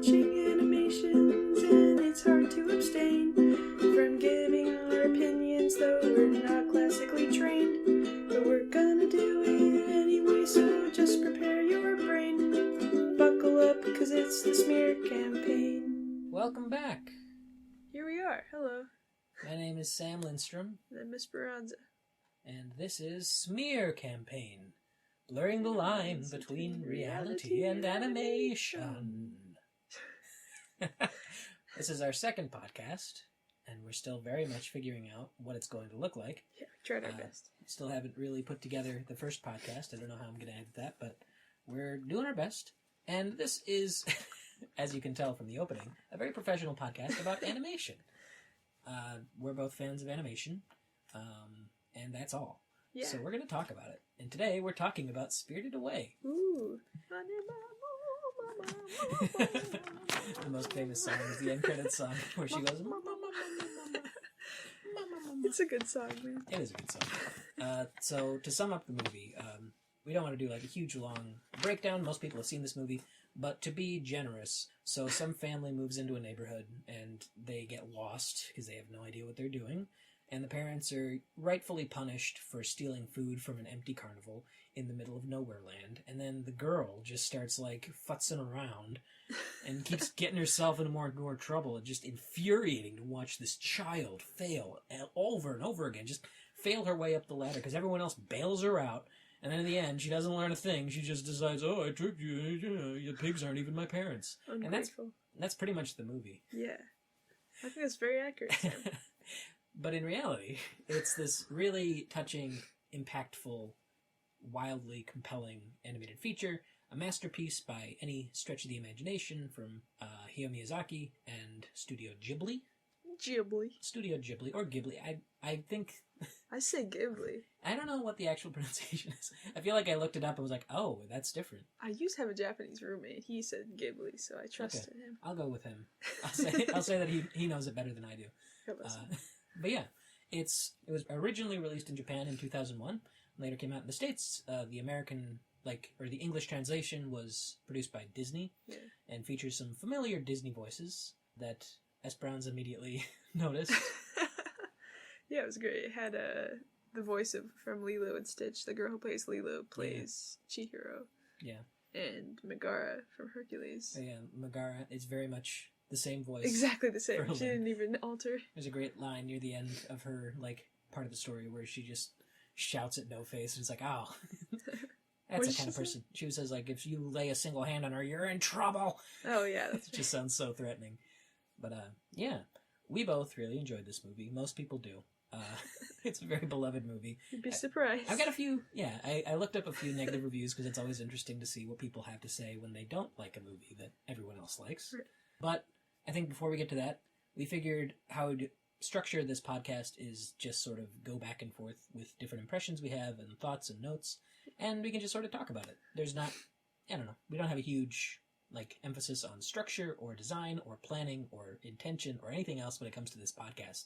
watching animations, and it's hard to abstain from giving our opinions, though we're not classically trained. But we're gonna do it anyway, so just prepare your brain. Buckle up, cause it's the smear campaign. Welcome back. Here we are. Hello. My name is Sam Linstrom. And I'm Esperanza. And this is Smear Campaign, blurring the line between reality and animation. This is our second podcast, and we're still very much figuring out what it's going to look like. Yeah, we tried our best. Still haven't really put together the first podcast. I don't know how I'm going to edit that, but we're doing our best. And this is, as you can tell from the opening, a very professional podcast about animation. We're both fans of animation, and that's all. Yeah. So we're going to talk about it. And today we're talking about Spirited Away. Ooh. The most famous song is the end credits song, where she goes, "Mama, mama, mama." It's a good song, man. It is a good song. So to sum up the movie, we don't want to do like a huge long breakdown. Most people have seen this movie, but to be generous, so some family moves into a neighborhood and they get lost because they have no idea what they're doing, and the parents are rightfully punished for stealing food from an empty carnival in the middle of nowhere land, and then the girl just starts like futzing around and keeps getting herself into more and more trouble. It's just infuriating to watch this child fail over and over again, just fail her way up the ladder because everyone else bails her out. And then in the end, she doesn't learn a thing. She just decides, "Oh, I tricked you. Your pigs aren't even my parents." Ungrateful. And that's pretty much the movie. Yeah. I think that's very accurate, Sam. But in reality, it's this really touching, impactful, wildly compelling animated feature, a masterpiece by any stretch of the imagination from Hayao Miyazaki and Studio Ghibli. Studio Ghibli, or Ghibli. I think... I say Ghibli. I don't know what the actual pronunciation is. I feel like I looked it up and was like, oh, that's different. I used to have a Japanese roommate. He said Ghibli, so I trusted him. I'll go with him. I'll say that he knows it better than I do. But yeah, it was originally released in Japan in 2001. Later came out in the States. The American, or the English translation was produced by Disney, and features some familiar Disney voices that Esperanza immediately noticed. Yeah, it was great. It had the voice from Lilo and Stitch. The girl who plays Lilo plays Chihiro. Yeah. And Megara from Hercules. Yeah, Megara is very much the same voice. Exactly the same. She didn't even alter. There's a great line near the end of her, part of the story where she just shouts at No Face, and it's like, oh, that's the kind of person. She says, if you lay a single hand on her, you're in trouble. Oh, yeah. That's It just sounds so threatening. But, yeah, we both really enjoyed this movie. Most people do. It's a very beloved movie. You'd be surprised. I've got a few, I looked up a few negative reviews because it's always interesting to see what people have to say when they don't like a movie that everyone else likes. Right. But I think before we get to that, we figured how to structure this podcast is just sort of go back and forth with different impressions we have and thoughts and notes, and we can just sort of talk about it. There's not, I don't know, we don't have a huge emphasis on structure or design or planning or intention or anything else when it comes to this podcast.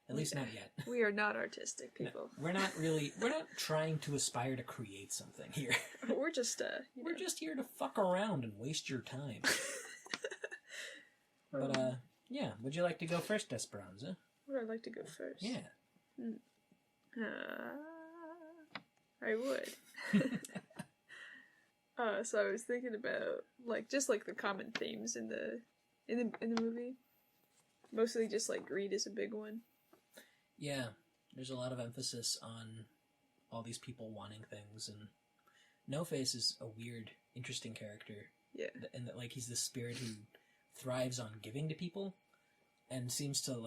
At least not yet. We are not artistic people. No, we're not trying to aspire to create something here. We're just, we're just here to fuck around and waste your time. But, yeah, would you like to go first, Esperanza? Would I like to go first? Yeah. I would. So I was thinking about, just the common themes in the movie. Mostly just, greed is a big one. Yeah, there's a lot of emphasis on all these people wanting things, and No Face is a weird, interesting character. Yeah. And that, he's the spirit who thrives on giving to people, and seems to,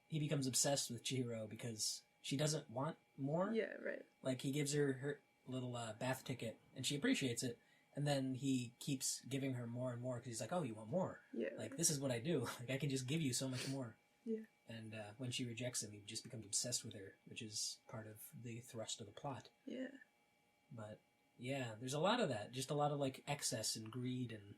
he becomes obsessed with Chihiro because she doesn't want more. Yeah, right. He gives her little bath ticket, and she appreciates it, and then he keeps giving her more and more because he's like, oh, you want more? Yeah. This is what I do. I can just give you so much more. Yeah. And when she rejects him, he just becomes obsessed with her, which is part of the thrust of the plot. Yeah. But, yeah, there's a lot of that. Just a lot of, excess and greed and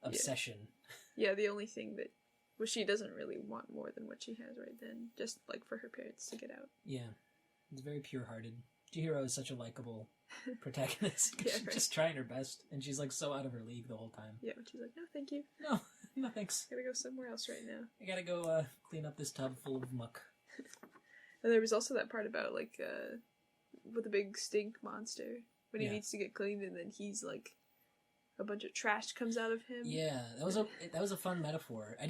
obsession. Yeah, the only thing that... Well, she doesn't really want more than what she has right then. Just, for her parents to get out. Yeah. It's very pure-hearted. Chihiro is such a likable protagonist. Yeah, She's right. just trying her best, and she's like so out of her league the whole time. Yeah, but she's like, no, thank you. No, no thanks. Gotta go somewhere else right now. I gotta go clean up this tub full of muck. And there was also that part about, like, with the big stink monster. When he needs to get cleaned, and then he's, like, a bunch of trash comes out of him. Yeah, that was a fun metaphor. I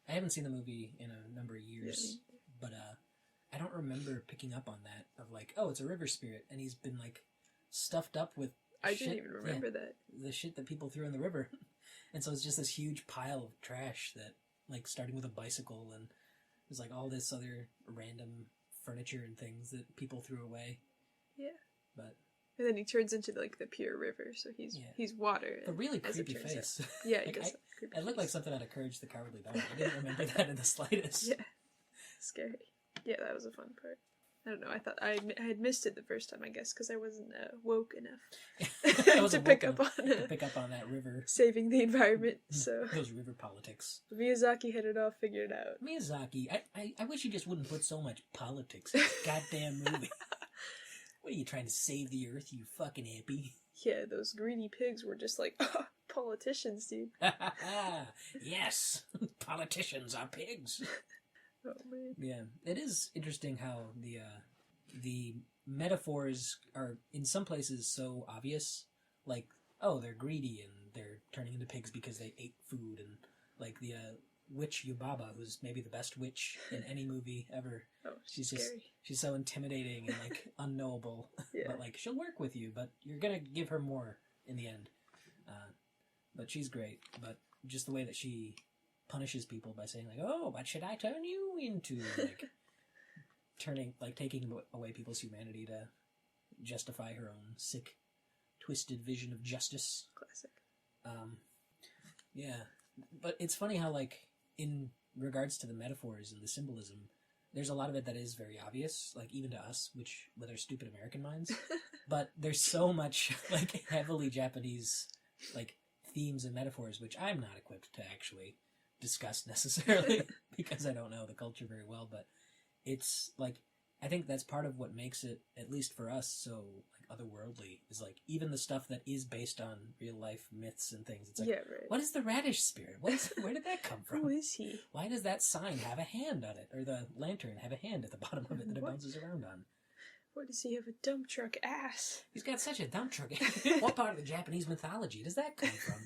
haven't seen the movie in a number of years, but I don't remember picking up on that, of like, oh, it's a river spirit, and he's been like stuffed up with I shit. didn't even remember that. The shit that people threw in the river. And so it's just this huge pile of trash that, like, starting with a bicycle, and there's like all this other random furniture and things that people threw away. Yeah. But and then he turns into, like, the pure river, so he's water. A really creepy face. Yeah, he like, does. It looked like something out of Courage the Cowardly Dog. I didn't remember that in the slightest. Yeah. Scary. Yeah, that was a fun part. I don't know, I thought I had missed it the first time, I guess, because I wasn't woke enough to pick up on that river. Saving the environment, so... Those river politics. Miyazaki had it all figured out. Miyazaki, I wish he just wouldn't put so much politics in this goddamn movie. What are you, trying to save the earth, you fucking hippie? Yeah, those greedy pigs were just like, oh, politicians, dude. Yes, politicians are pigs. Oh, man. Yeah, it is interesting how the metaphors are, in some places, so obvious. Like, oh, they're greedy and they're turning into pigs because they ate food. And, like, the witch Yubaba, who's maybe the best witch in any movie ever. Oh, she's scary. She's so intimidating and, like, unknowable. Yeah. But, like, she'll work with you, but you're gonna give her more in the end. But she's great. But just the way that she punishes people by saying, like, oh, what should I turn you into? Like, taking away people's humanity to justify her own sick, twisted vision of justice. Classic. Yeah. But it's funny how, like, in regards to the metaphors and the symbolism, there's a lot of it that is very obvious, like, even to us, with our stupid American minds. But there's so much, like, heavily Japanese, like, themes and metaphors, which I'm not equipped to actually discuss necessarily, because I don't know the culture very well, but it's, like, I think that's part of what makes it, at least for us, so, like, otherworldly, is, like, even the stuff that is based on real-life myths and things. It's like, yeah, right. What is the radish spirit? Where did that come from? Who is he? Why does that sign have a hand on it? Or the lantern have a hand at the bottom of it that it bounces around on? Why does he have a dump truck ass? He's got such a dump truck. What part of the Japanese mythology does that come from?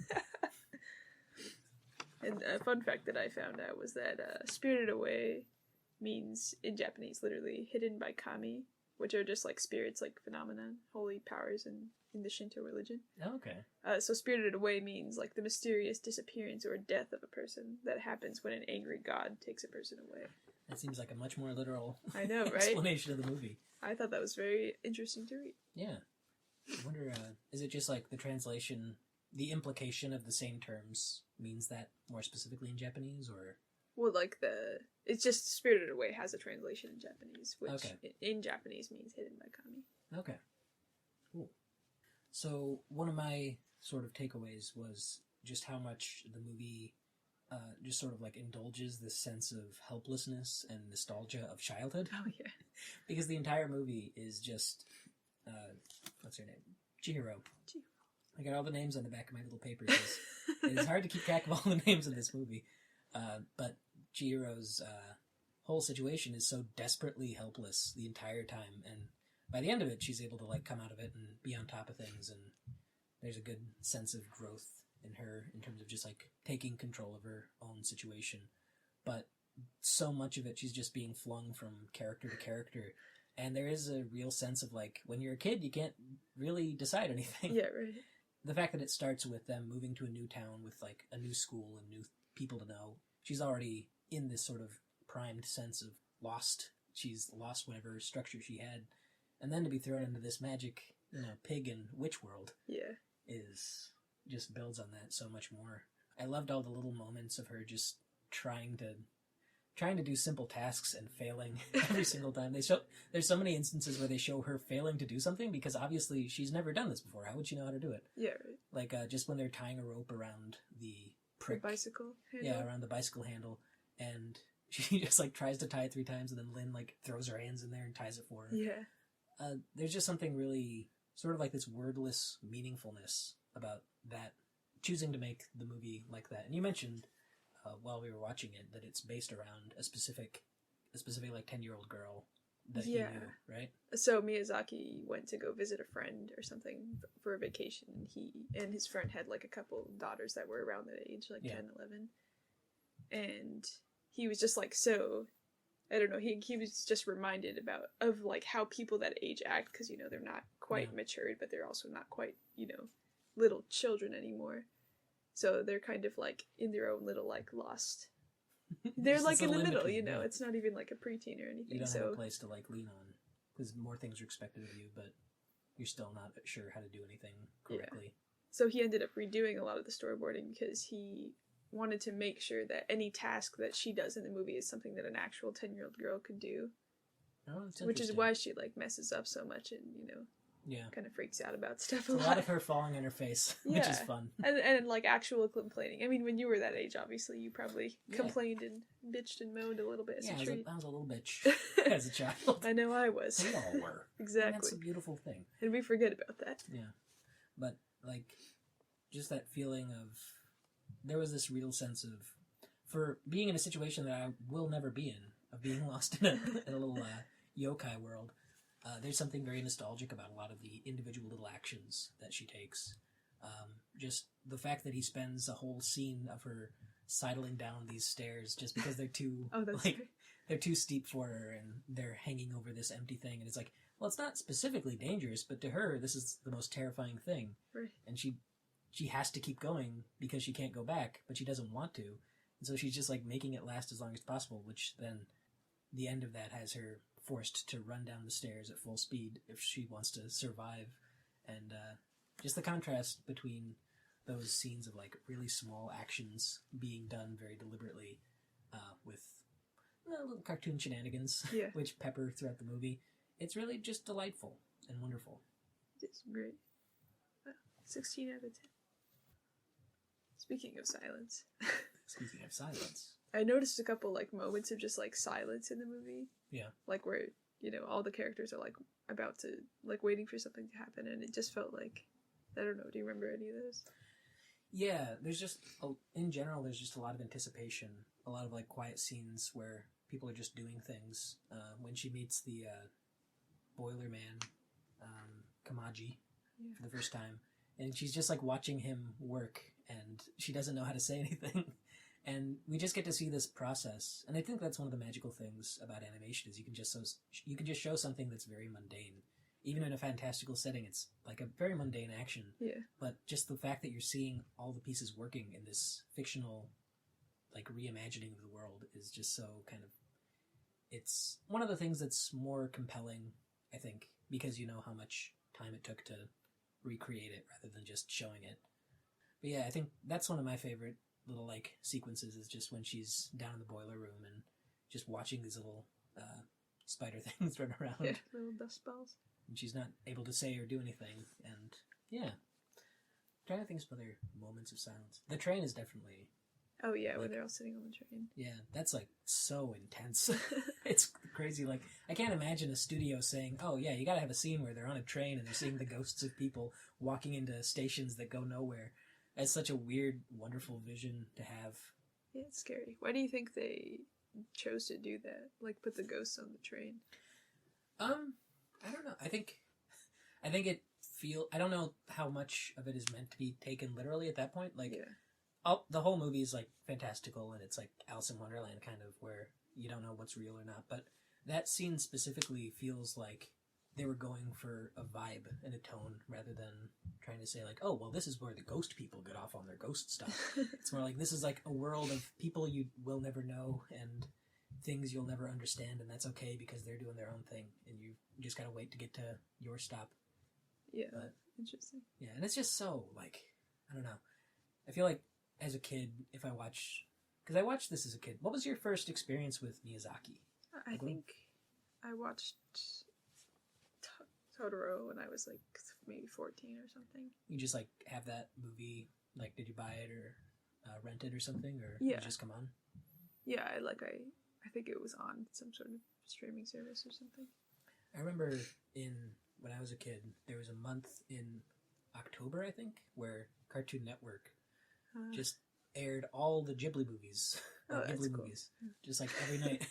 And a fun fact that I found out was that Spirited Away means, in Japanese, literally hidden by kami, which are just like spirits, like phenomenon, holy powers in the Shinto religion. Oh, okay. So Spirited Away means like the mysterious disappearance or death of a person that happens when an angry god takes a person away. That seems like a much more literal I know, right? explanation of the movie. I thought that was very interesting to read. Yeah. I wonder, is it just like the translation, the implication of the same terms means that more specifically in Japanese, or? Well, like it's just Spirited Away has a translation in Japanese, which in Japanese means hidden by kami. Okay. Cool. So one of my sort of takeaways was just how much the movie just sort of like indulges this sense of helplessness and nostalgia of childhood. Oh, yeah. Because the entire movie is just, what's her name? Chihiro. I got all the names on the back of my little paper. It is hard to keep track of all the names in this movie. But Chihiro's whole situation is so desperately helpless the entire time. And by the end of it, she's able to like come out of it and be on top of things. And there's a good sense of growth in her in terms of just like taking control of her own situation. But so much of it, she's just being flung from character to character. And there is a real sense of like, when you're a kid, you can't really decide anything. Yeah, right. The fact that it starts with them moving to a new town with like a new school and new people to know, she's already in this sort of primed sense of lost. She's lost whatever structure she had. And then to be thrown into this magic, pig and witch world is just builds on that so much more. I loved all the little moments of her just trying to do simple tasks and failing every single time. There's so many instances where they show her failing to do something because obviously she's never done this before. How would she know how to do it? Yeah, right. Like just when they're tying a rope around the prick. The bicycle handle? Yeah, around the bicycle handle. And she just like tries to tie it 3 times and then Lynn like throws her hands in there and ties it for her. Yeah. there's just something really sort of like this wordless meaningfulness about that, choosing to make the movie like that. And you mentioned while we were watching it that it's based around a specific like 10-year-old girl that you knew, right? So Miyazaki went to go visit a friend or something for a vacation, and he and his friend had like a couple daughters that were around that age, like 10, 11. And he was just like, so I don't know, he was just reminded of like how people that age act, because, you know, they're not quite matured, but they're also not quite, you know, little children anymore. So they're kind of like in their own little like lost. They're like in the middle, you know. It's not even like a preteen or anything. You don't have a place to like lean on, because more things are expected of you, but you're still not sure how to do anything correctly. Yeah. So he ended up redoing a lot of the storyboarding because he wanted to make sure that any task that she does in the movie is something that an actual 10-year-old girl could do. Oh, that's which is why she like messes up so much and, you know, kind of freaks out about stuff a lot of her falling on her face, which is fun. And like actual complaining. I mean, when you were that age, obviously, you probably complained and bitched and moaned a little bit as a treat. I was a little bitch as a child. I know I was. We all were. Exactly. And that's a beautiful thing. And we forget about that. Yeah. But, like, just that feeling of... There was this real sense of... For being in a situation that I will never be in, of being lost in a little yokai world... there's something very nostalgic about a lot of the individual little actions that she takes. Just the fact that he spends a whole scene of her sidling down these stairs just because they're too they're too steep for her, and they're hanging over this empty thing, and it's like, well, it's not specifically dangerous, but to her this is the most terrifying thing. Right. And she has to keep going because she can't go back, but she doesn't want to, and so she's just like making it last as long as possible, which then the end of that has her forced to run down the stairs at full speed if she wants to survive. And just the contrast between those scenes of like really small actions being done very deliberately with little cartoon shenanigans which pepper throughout the movie. It's really just delightful and wonderful. It's great. 16 out of 10. Speaking of silence. I noticed a couple like moments of just like silence in the movie. Yeah. Like where, you know, all the characters are like about to, like waiting for something to happen, and it just felt like, I don't know, do you remember any of those? Yeah, there's just, in general, there's just a lot of anticipation, a lot of like quiet scenes where people are just doing things. When she meets the boiler man, Kamaji, for the first time, and she's just like watching him work, and she doesn't know how to say anything. And we just get to see this process, and I think that's one of the magical things about animation is you can just show something that's very mundane, even in a fantastical setting. It's like a very mundane action. Yeah. But just the fact that you're seeing all the pieces working in this fictional, like reimagining of the world is just so kind of. It's one of the things that's more compelling, I think, because you know how much time it took to recreate it rather than just showing it. But yeah, I think that's one of my favorite little like sequences is just when she's down in the boiler room and just watching these little spider things run around. Yeah, little dust balls. And she's not able to say or do anything. And yeah, I'm trying to think of some other moments of silence. The train is definitely. Oh yeah, when they're all sitting on the train. Yeah, that's like so intense. It's crazy. Like I can't imagine a studio saying, "Oh yeah, you got to have a scene where they're on a train and they're seeing the ghosts of people walking into stations that go nowhere." It's such a weird, wonderful vision to have. Yeah, it's scary. Why do you think they chose to do that? Like, put the ghosts on the train? I don't know. I think it I don't know how much of it is meant to be taken literally at that point. Like, the whole movie is, like, fantastical, and it's, like, Alice in Wonderland kind of, where you don't know what's real or not. But that scene specifically feels like they were going for a vibe and a tone rather than trying to say like, oh, well, this is where the ghost people get off on their ghost stuff. It's more like this is like a world of people you will never know and things you'll never understand, and that's okay because they're doing their own thing and you just gotta wait to get to your stop. Yeah, interesting. Yeah, and it's just so like, I don't know. I feel like as a kid, if I watch, because I watched this as a kid. What was your first experience with Miyazaki? I think I watched Totoro when I was like maybe 14 or something. You just like have that movie, like did you buy it or rent it or something, or did it just come on? Yeah, I think it was on some sort of streaming service or something. I remember when I was a kid, there was a month in October, I think, where Cartoon Network just aired all the Ghibli movies. That's cool. Just like every night.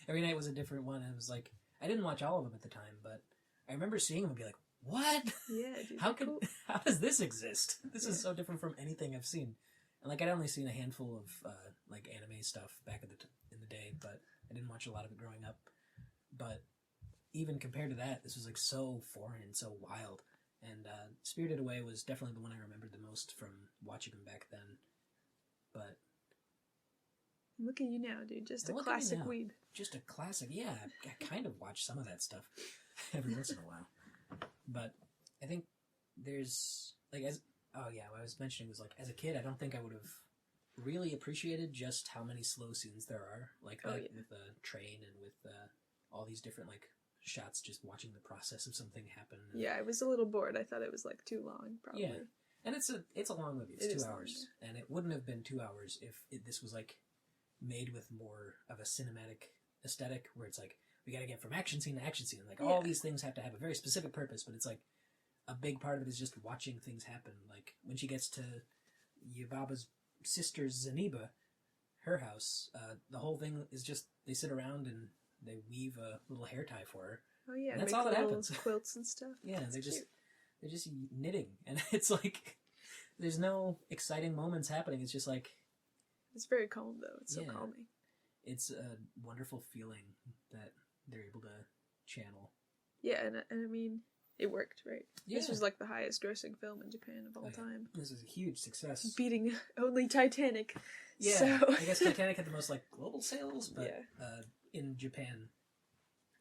Every night was a different one. And it was like, I didn't watch all of them at the time, but I remember seeing them and be like, what? Yeah, dude, How does this exist? This is so different from anything I've seen. And like, I'd only seen a handful of like anime stuff back in the day, but I didn't watch a lot of it growing up. But even compared to that, this was like so foreign and so wild. And Spirited Away was definitely the one I remembered the most from watching them back then. But look at you now, dude. Just a classic weeb. Just a classic. Yeah, I kind of watch some of that stuff every once in a while. But I think there's like what I was mentioning was like as a kid, I don't think I would have really appreciated just how many slow scenes there are, like that with the train and with all these different like shots, just watching the process of something happen. Yeah, I was a little bored. I thought it was like too long, probably. Yeah, and it's a long movie. It's 2 hours, and it wouldn't have been 2 hours if this was like made with more of a cinematic aesthetic, where it's like we got to get from action scene to action scene. Like all these things have to have a very specific purpose, but it's like a big part of it is just watching things happen. Like when she gets to Yubaba's sister Zeniba, her house, the whole thing is just they sit around and they weave a little hair tie for her. Oh yeah, and that's all that happens. Quilts and stuff. Yeah, they're just knitting, and it's like there's no exciting moments happening. It's just like it's very calm though. It's so calming. It's a wonderful feeling that they're able to channel. Yeah, and I mean, it worked, right? Yeah. This was like the highest grossing film in Japan of all time. This was a huge success. Beating only Titanic. Yeah, so. I guess Titanic had the most like global sales, but in Japan,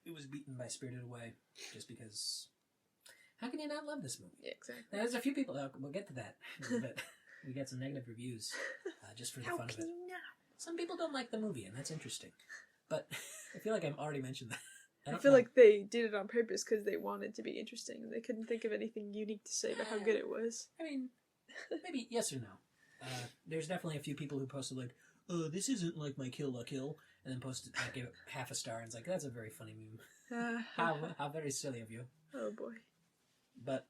it was beaten by Spirited Away just because... How can you not love this movie? Yeah, exactly. Now, there's a few people, we'll get to that in a little bit. We got some negative reviews just for the fun of it. How can you not? Some people don't like the movie, and that's interesting. But I feel like I've already mentioned that. I feel like they did it on purpose because they wanted to be interesting, and they couldn't think of anything unique to say about how good it was. I mean, maybe yes or no. There's definitely a few people who posted like, "Oh, this isn't like my Kill la Kill," and then posted like gave it half a star, and it's like that's a very funny meme. How very silly of you. Oh boy. But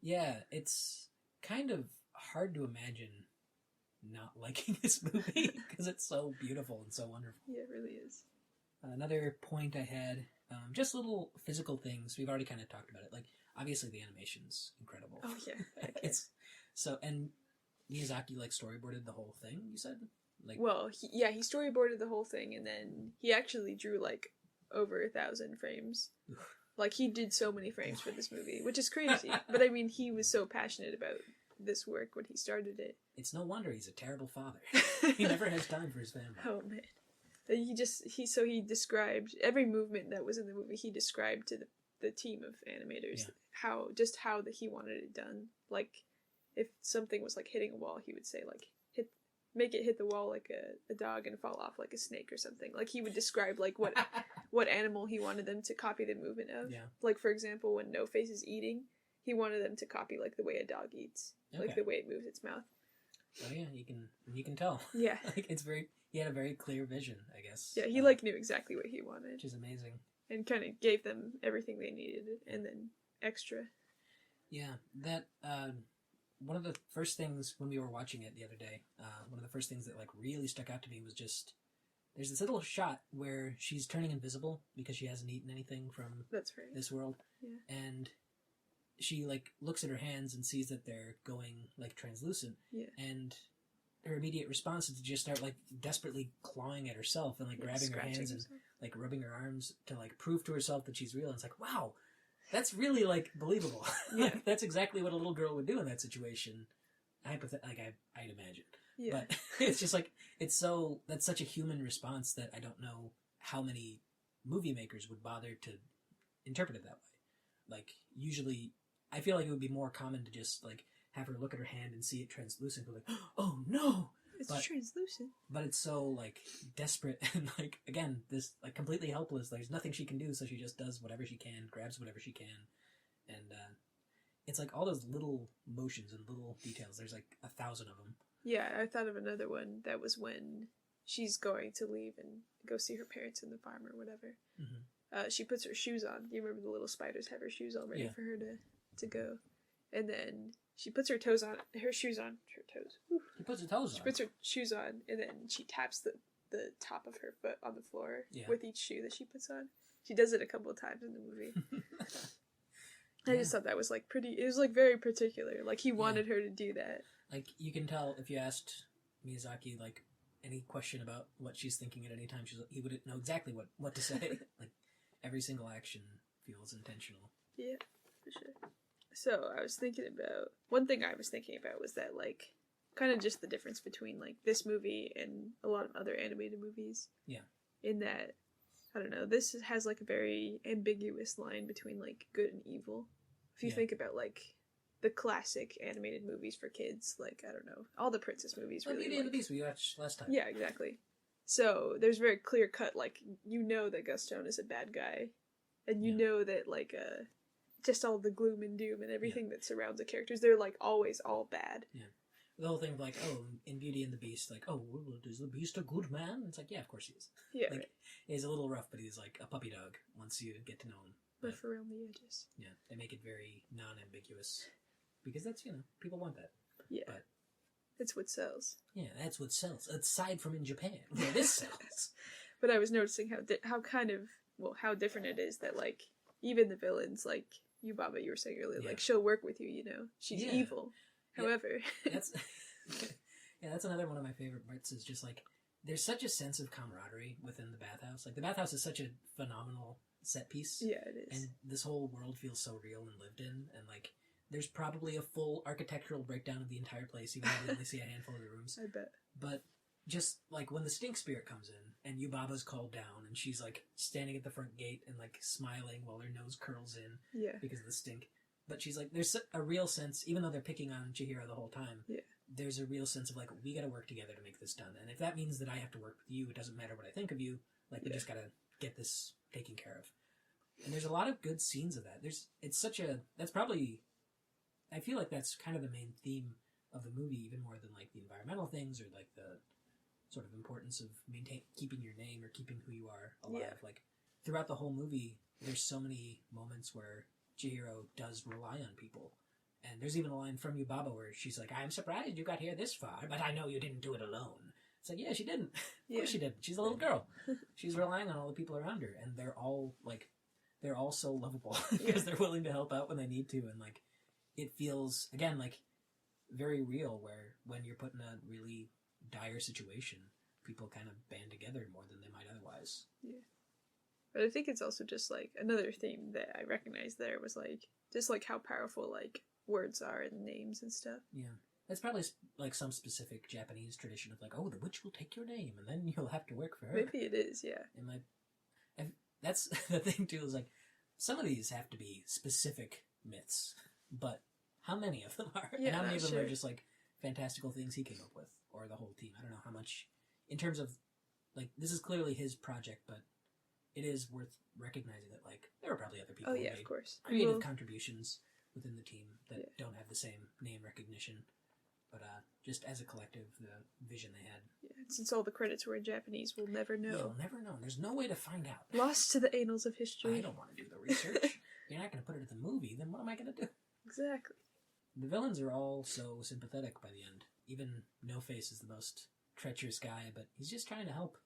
yeah, it's kind of hard to imagine not liking this movie because it's so beautiful and so wonderful. Yeah, it really is. Another point I had, just little physical things. We've already kind of talked about it. Like, obviously the animation's incredible. Oh, yeah. It's so, and Miyazaki, like, storyboarded the whole thing, you said? Like, well, he storyboarded the whole thing, and then he actually drew, like, over 1,000 frames. Like, he did so many frames for this movie, which is crazy. But, I mean, he was so passionate about this work when he started it. It's no wonder he's a terrible father. He never has time for his family. Oh, man. He described every movement that was in the movie. He described to the team of animators how he wanted it done. Like, if something was like hitting a wall, he would say like make it hit the wall like a dog and fall off like a snake or something. Like he would describe like what animal he wanted them to copy the movement of. Yeah. Like for example, when No Face is eating, he wanted them to copy like the way a dog eats, like the way it moves its mouth. Oh yeah, you can tell. Yeah, like it's very. He had a very clear vision, I guess. Yeah, he like knew exactly what he wanted, which is amazing, and kind of gave them everything they needed, and then extra. Yeah, that one of the first things when we were watching it the other day, one of the first things that like really stuck out to me was just there's this little shot where she's turning invisible because she hasn't eaten anything from this world, and she like looks at her hands and sees that they're going like translucent, and her immediate response is to just start like desperately clawing at herself and like grabbing her hands and like rubbing her arms to like prove to herself that she's real. And it's like, wow, that's really like believable. Like, that's exactly what a little girl would do in that situation. I'd imagine. Yeah. But it's just like that's such a human response that I don't know how many movie makers would bother to interpret it that way. Like usually, I feel like it would be more common to just like have her look at her hand and see it translucent, but like, oh no! It's translucent. But it's so, like, desperate and, like, again, this, like, completely helpless. There's nothing she can do, so she just does whatever she can, grabs whatever she can. And, it's like all those little motions and little details. There's, like, 1,000 of them. Yeah, I thought of another one. That was when she's going to leave and go see her parents in the farm or whatever. she puts her shoes on. You remember the little spiders have her shoes on ready for her to go. And then she puts her shoes on. Oof. She puts her toes on. She puts her shoes on, and then she taps the top of her foot on the floor with each shoe that she puts on. She does it a couple of times in the movie. I just thought that was like pretty. It was like very particular. Like he wanted her to do that. Like you can tell if you asked Miyazaki like any question about what she's thinking at any time, he would know exactly what to say. Like every single action feels intentional. Yeah, for sure. So one thing I was thinking about was that like kind of just the difference between like this movie and a lot of other animated movies. Yeah. In that, I don't know, this has like a very ambiguous line between like good and evil. If you think about like the classic animated movies for kids, like I don't know, all the princess movies. Or really, Beauty and the Beast we watched last time. Yeah, exactly. So there's very clear cut, like you know that Gaston is a bad guy, and you know that like just all the gloom and doom and everything that surrounds the characters, they're like always all bad. Yeah. The whole thing of like, oh, in Beauty and the Beast, like, oh, well, is the Beast a good man? It's like, yeah, of course he is. Yeah, like, he's a little rough, but he's like a puppy dog once you get to know him. Rough around the edges. Yeah, they make it very non-ambiguous. Because that's, people want that. Yeah. But it's what sells. Yeah, that's what sells. Aside from in Japan, where this sells. But I was noticing how different it is that, like, even the villains, like, Yubaba, you were saying earlier, like, she'll work with you, She's evil. However. That's another one of my favorite parts is just, like, there's such a sense of camaraderie within the bathhouse. Like, the bathhouse is such a phenomenal set piece. Yeah, it is. And this whole world feels so real and lived in, and, like, there's probably a full architectural breakdown of the entire place, even though we only see a handful of the rooms. I bet. But just, like, when the stink spirit comes in, and Yubaba's called down, and she's, like, standing at the front gate and, like, smiling while her nose curls in because of the stink. But she's, like, there's a real sense, even though they're picking on Chihiro the whole time, there's a real sense of, like, we gotta work together to make this done. And if that means that I have to work with you, it doesn't matter what I think of you, like, we just gotta get this taken care of. And there's a lot of good scenes of that. I feel like that's kind of the main theme of the movie, even more than, like, the environmental things or, like, the sort of importance of keeping your name or keeping who you are alive. Yeah. Like, throughout the whole movie, there's so many moments where Chihiro does rely on people. And there's even a line from Yubaba where she's like, I'm surprised you got here this far, but I know you didn't do it alone. It's like, yeah, she didn't. Of course she did. She's a little girl. She's relying on all the people around her, and they're all so lovable because they're willing to help out when they need to, and, like, it feels, again, like, very real, where when you're put in a really dire situation, people kind of band together more than they might otherwise. Yeah. But I think it's also just, like, another theme that I recognized there was, like, just, like, how powerful, like, words are and names and stuff. Yeah. That's probably, like, some specific Japanese tradition of, like, oh, the witch will take your name, and then you'll have to work for her. Maybe it is, yeah. And that's the thing, too, is, like, some of these have to be specific myths, but how many of them are? Yeah, and how many of them are just, like, fantastical things he came up with, or the whole team? I don't know how much, in terms of, like, this is clearly his project, but it is worth recognizing that, like, there are probably other people who made of course. creative contributions within the team that don't have the same name recognition, but just as a collective, the vision they had. Yeah, since all the credits were in Japanese, we'll never know. Yeah, we'll never know. There's no way to find out. Lost to the annals of history. I don't want to do the research. You're not going to put it in the movie, then what am I going to do? Exactly. The villains are all so sympathetic by the end. Even No Face is the most treacherous guy, but he's just trying to help.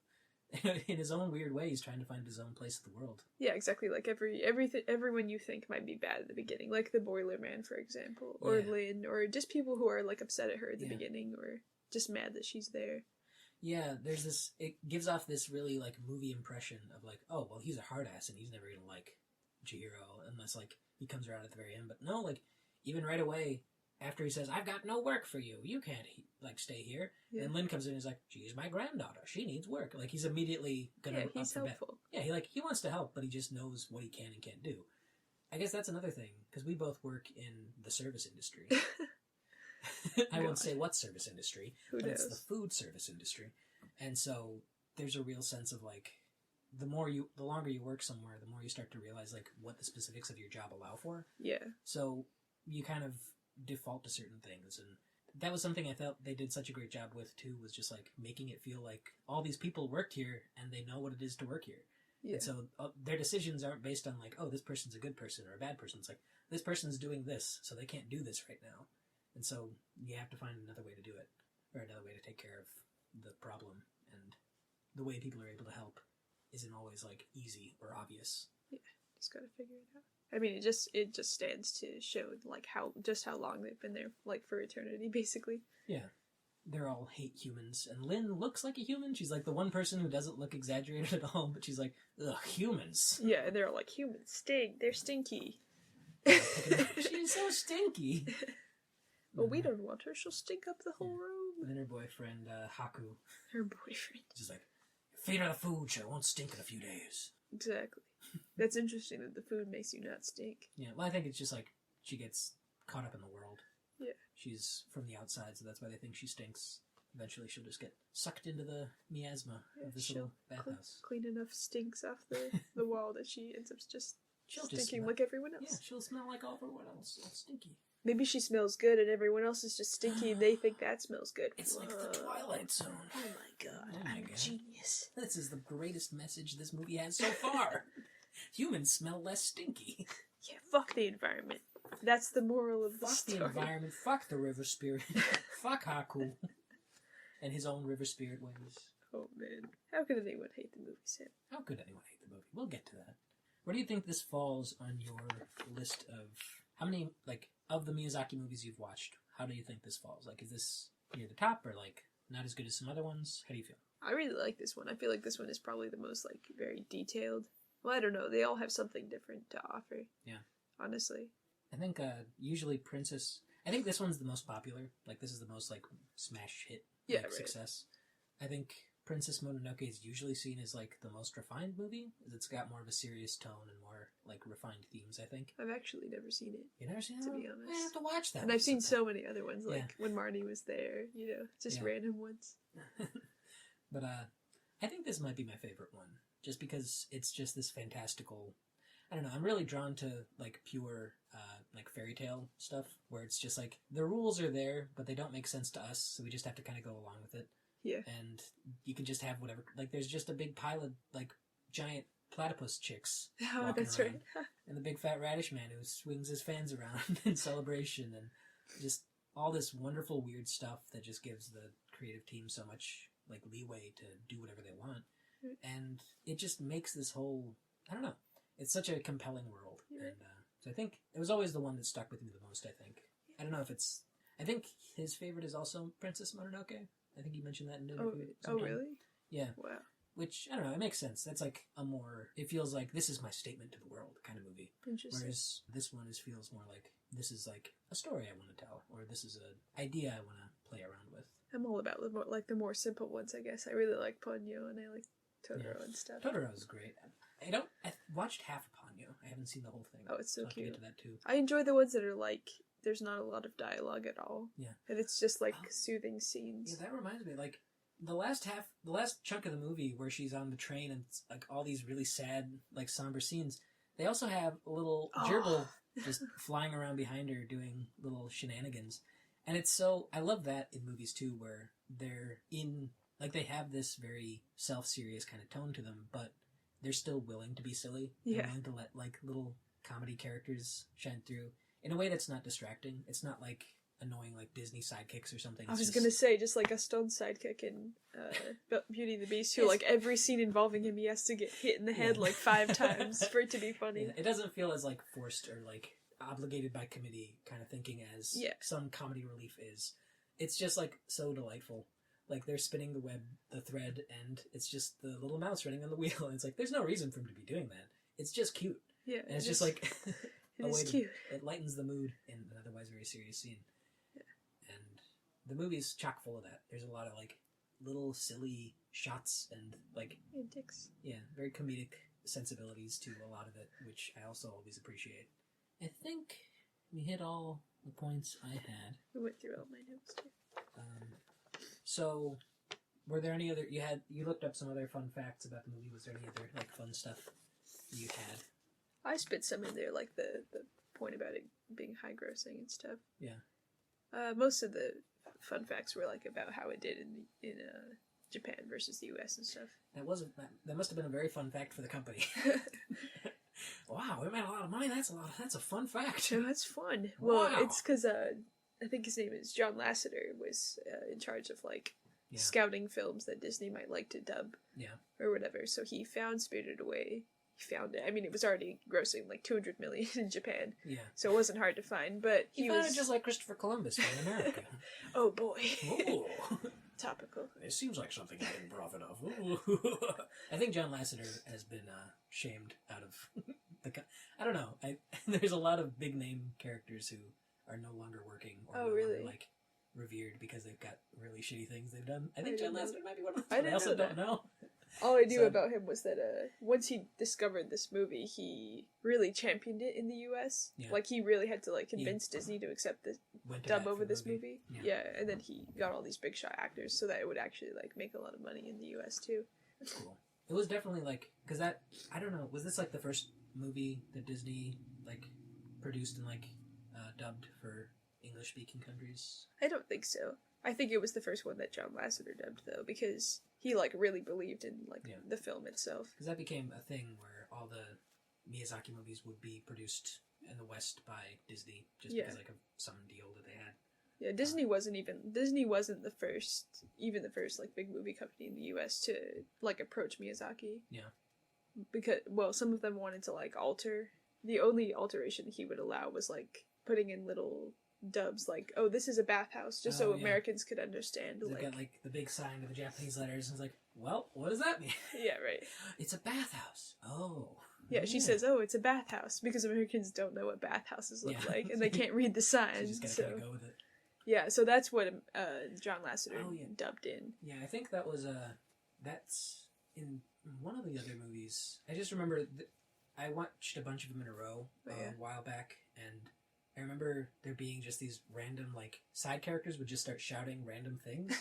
In his own weird way, he's trying to find his own place in the world. Yeah, exactly. Like everyone you think might be bad at the beginning, like the Boiler Man, for example, or Lynn, or just people who are, like, upset at her at the beginning, or just mad that she's there. Yeah, there's this. It gives off this really, like, movie impression of, like, oh, well, he's a hard ass and he's never gonna like Chihiro unless, like, he comes around at the very end. But no, like, even right away, after he says, I've got no work for you, you can't, like, stay here. Yeah. And Lynn comes in and is like, she's my granddaughter, she needs work. Like, he's immediately gonna he's helpful. Yeah, he wants to help, but he just knows what he can and can't do. I guess that's another thing, because we both work in the service industry. I won't say what service industry, but it's the food service industry. And so there's a real sense of, like, the longer you work somewhere, the more you start to realize, like, what the specifics of your job allow for. Yeah. So you kind of default to certain things, and that was something I felt they did such a great job with too, was just, like, making it feel like all these people worked here and they know what it is to work here. Yeah. And so their decisions aren't based on like, oh, this person's a good person or a bad person. It's like, this person's doing this, so they can't do this right now. And so you have to find another way to do it, or another way to take care of the problem. And the way people are able to help isn't always like easy or obvious. Yeah, just gotta figure it out. I mean, it just stands to show like how long they've been there, like for eternity, basically. Yeah. They're all hate humans, and Lynn looks like a human. She's like the one person who doesn't look exaggerated at all, but she's like, ugh, humans. Yeah, and they're all like, humans stink, they're stinky. She's so stinky. Well, we don't want her, she'll stink up the whole room. And then her boyfriend, Haku. Her boyfriend. She's like, feed her the food so it won't stink in a few days. Exactly. That's interesting that the food makes you not stink. Yeah, well, I think it's just like, she gets caught up in the world. Yeah. She's from the outside, so that's why they think she stinks. Eventually she'll just get sucked into the miasma of this little bathhouse. Clean enough stinks off the wall that she ends up just stinking like everyone else. Yeah, she'll smell like everyone else. All stinky. Maybe she smells good and everyone else is just stinky and they think that smells good. It's like the Twilight Zone. Oh my god, I'm a genius. This is the greatest message this movie has so far. Humans smell less stinky. Yeah, fuck the environment. That's the moral of the story. Fuck the environment, fuck the river spirit, fuck Haku, and his own river spirit ways. Oh man, how could anyone hate the movie, Sam? How could anyone hate the movie? We'll get to that. Where do you think this falls on your list of, how many, like, of the Miyazaki movies you've watched, how do you think this falls? Like, is this near the top, or, like, not as good as some other ones? How do you feel? I really like this one. I feel like this one is probably the most, like, very detailed. Well, I don't know. They all have something different to offer. Yeah. Honestly. I think usually Princess... I think this one's the most popular. Like, this is the most, like, smash hit success. I think Princess Mononoke is usually seen as, like, the most refined movie. It's got more of a serious tone and more, like, refined themes, I think. I've actually never seen it. You never seen it? To be honest. I have to watch that. And I've seen so many other ones, like, when Marnie was there, you know, just random ones. But, I think this might be my favorite one. Just because it's just this fantastical... I don't know, I'm really drawn to, like, pure, like, fairy tale stuff, where it's just, like, the rules are there, but they don't make sense to us, so we just have to kind of go along with it. Yeah. And you can just have whatever, like, there's just a big pile of, like, giant platypus chicks Oh, that's around, right. and the big fat radish man who swings his fans around in celebration, and just all this wonderful, weird stuff that just gives the creative team so much, like, leeway to do whatever they want. And it just makes this whole, I don't know, it's such a compelling world. And so I think it was always the one that stuck with me the most, I think. I don't know if it's, I think his favorite is also Princess Mononoke. I think he mentioned that in an interview. Oh, really? Yeah. Wow. Which, I don't know, it makes sense. That's like a more, it feels like this is my statement to the world kind of movie. Interesting. Whereas this one feels more like, this is like a story I want to tell, or this is an idea I want to play around with. I'm all about the more simple ones, I guess. I really like Ponyo and I like Totoro and stuff. Totoro is great. I watched half of Ponyo. I haven't seen the whole thing. Oh, it's so I'll cute. have to get to that too. I enjoy the ones that are like, there's not a lot of dialogue at all. Yeah. And it's just like soothing scenes. Yeah, that reminds me, like, the last chunk of the movie where she's on the train and it's like all these really sad, like, somber scenes, they also have a little gerbil just flying around behind her doing little shenanigans. And it's so, I love that in movies too, where they're in, like, they have this very self-serious kind of tone to them, but they're still willing to be silly. Yeah. They're willing to let, like, little comedy characters shine through in a way that's not distracting. It's not like annoying, like, Disney sidekicks or something. I was gonna say, just like Gaston's sidekick in Beauty and the Beast, who, like, every scene involving him, he has to get hit in the head, like, 5 times for it to be funny. Yeah, it doesn't feel as, like, forced or, like, obligated by committee kind of thinking as some comedy relief is. It's just, like, so delightful. Like, they're spinning the thread, and it's just the little mouse running on the wheel, and it's like, there's no reason for him to be doing that. It's just cute. Yeah. And it's just, like, it is cute. It lightens the mood in an otherwise very serious scene. Yeah. And the movie's chock full of that. There's a lot of, like, little silly shots and, like... antics. Yeah, very comedic sensibilities to a lot of it, which I also always appreciate. I think we hit all the points I had. We went through all my notes, too. So, were there any other... You looked up some other fun facts about the movie. Was there any other, like, fun stuff you had? I spit some in there, like the point about it being high grossing and stuff. Yeah. Most of the fun facts were, like, about how it did in Japan versus the US and stuff. That must have been a very fun fact for the company. Wow, we made a lot of money. That's a fun fact. Oh, that's fun. Wow. Well, it's because I think his name is John Lasseter, was in charge of like scouting films that Disney might like to dub, or whatever. So he found Spirited Away. He found it. I mean, it was already grossing like 200 million in Japan. Yeah. So it wasn't hard to find, but he found it just like Christopher Columbus in America. Oh boy. Ooh. Topical. It seems like something I didn't profit of. I think John Lasseter has been shamed out of the. I don't know. There's a lot of big name characters who are no longer working or really? Like revered because they've got really shitty things they've done. I think John Lasseter might be one of them. I also don't know. All I knew about him was that once he discovered this movie, he really championed it in the US. Yeah. Like, he really had to like convince Disney to accept the dub over this movie. Yeah, and then he got all these big shot actors so that it would actually like make a lot of money in the US too. That's cool. It was definitely like, because that, I don't know, was this like the first movie that Disney like produced and like dubbed for English speaking countries? I don't think so. I think it was the first one that John Lasseter dubbed, though, because he like really believed in like the film itself. Because that became a thing where all the Miyazaki movies would be produced in the West by Disney, just because like of some deal that they had. Yeah, Disney wasn't the first like big movie company in the US to like approach Miyazaki. Yeah. Because some of them wanted to like alter. The only alteration he would allow was like putting in little dubs like, oh, this is a bathhouse, just so Americans could understand. They've got like the big sign with the Japanese letters, and it's like, well, what does that mean? Yeah, right. It's a bathhouse. Oh. Yeah, she says, oh, it's a bathhouse, because Americans don't know what bathhouses look like, and they can't read the signs. So you just gotta go with it. Yeah, so that's what John Lasseter dubbed in. Yeah, I think that was that's in one of the other movies. I just remember I watched a bunch of them in a row a while back, and I remember there being just these random, like, side characters would just start shouting random things.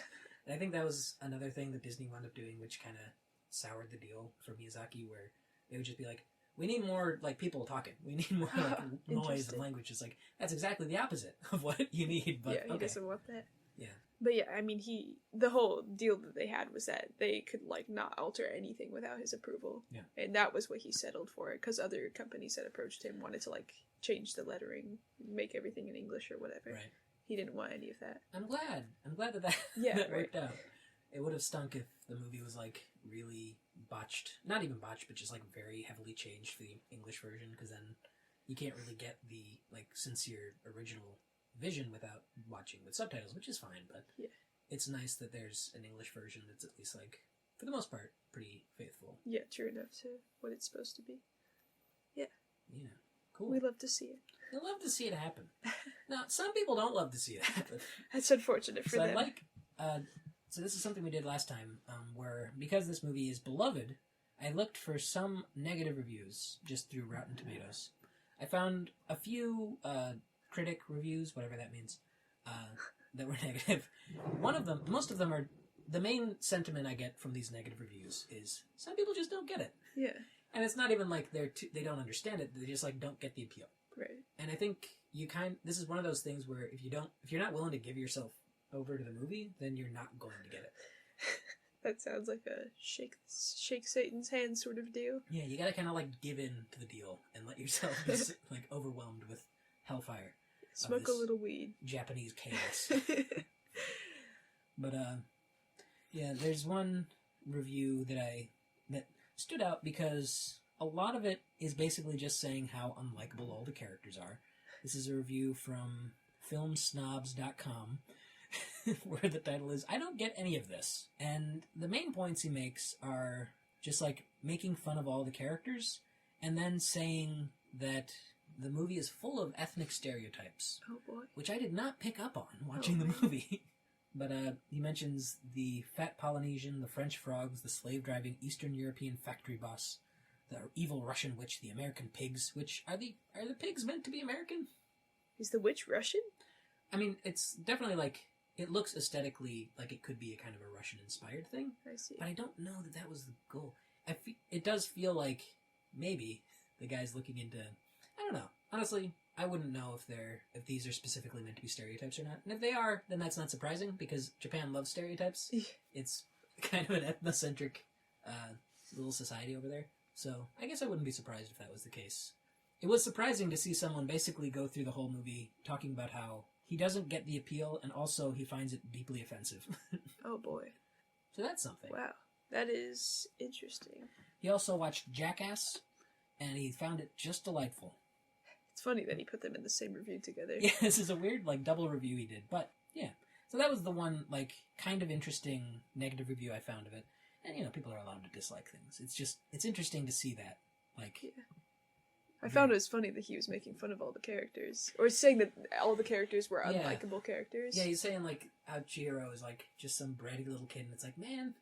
And I think that was another thing that Disney wound up doing, which kind of soured the deal for Miyazaki, where they would just be like, we need more, like, people talking. We need more, like, noise and language. It's like, that's exactly the opposite of what you need. But, he doesn't want that. Yeah. But yeah, I mean, the whole deal that they had was that they could, like, not alter anything without his approval. Yeah. And that was what he settled for, because other companies that approached him wanted to, like, change the lettering, make everything in English or whatever. Right. He didn't want any of that. I'm glad that that worked out. It would have stunk if the movie was, like, really botched. Not even botched, but just, like, very heavily changed for the English version, because then you can't really get the, like, sincere original vision without watching with subtitles, which is fine, but it's nice that there's an English version that's at least, like, for the most part, pretty faithful. Yeah, true enough to what it's supposed to be. Yeah. Yeah. Cool. We love to see it. We love to see it happen. Now, some people don't love to see it happen. That's unfortunate for them. So this is something we did last time, where, because this movie is beloved, I looked for some negative reviews just through Rotten Tomatoes. I found a few critic reviews, whatever that means, that were negative. Most of them are, the main sentiment I get from these negative reviews is, some people just don't get it. Yeah. And it's not even like they don't understand it, they just like don't get the appeal. Right. And I think this is one of those things where if you're not willing to give yourself over to the movie, then you're not going to get it. That sounds like a shake Satan's hand sort of deal. Yeah, you gotta kind of like give in to the deal and let yourself be like overwhelmed with hellfire. Smoke a little weed. Japanese chaos. But yeah, there's one review that stood out because a lot of it is basically just saying how unlikable all the characters are. This is a review from filmsnobs.com where the title is, I don't get any of this. And the main points he makes are just like making fun of all the characters and then saying that the movie is full of ethnic stereotypes. Oh boy. Which I did not pick up on watching the movie. But he mentions the fat Polynesian, the French frogs, the slave-driving Eastern European factory boss, the evil Russian witch, the American pigs, which, are the pigs meant to be American? Is the witch Russian? I mean, it's definitely like, it looks aesthetically like it could be a kind of a Russian-inspired thing. I see. But I don't know that was the goal. It does feel like maybe the guy's looking into, I don't know. Honestly, I wouldn't know if these are specifically meant to be stereotypes or not. And if they are, then that's not surprising, because Japan loves stereotypes. It's kind of an ethnocentric little society over there. So I guess I wouldn't be surprised if that was the case. It was surprising to see someone basically go through the whole movie talking about how he doesn't get the appeal, and also he finds it deeply offensive. Oh boy. So that's something. Wow. That is interesting. He also watched Jackass, and he found it just delightful. It's funny that he put them in the same review together. Yeah, this is a weird, double review he did, but yeah. So that was the one, kind of interesting negative review I found of it. And, people are allowed to dislike things. It's interesting to see that. Yeah. I found it was funny that he was making fun of all the characters. Or saying that all the characters were unlikable characters. Yeah, he's saying, how Chihiro is, just some bratty little kid, and it's like, man,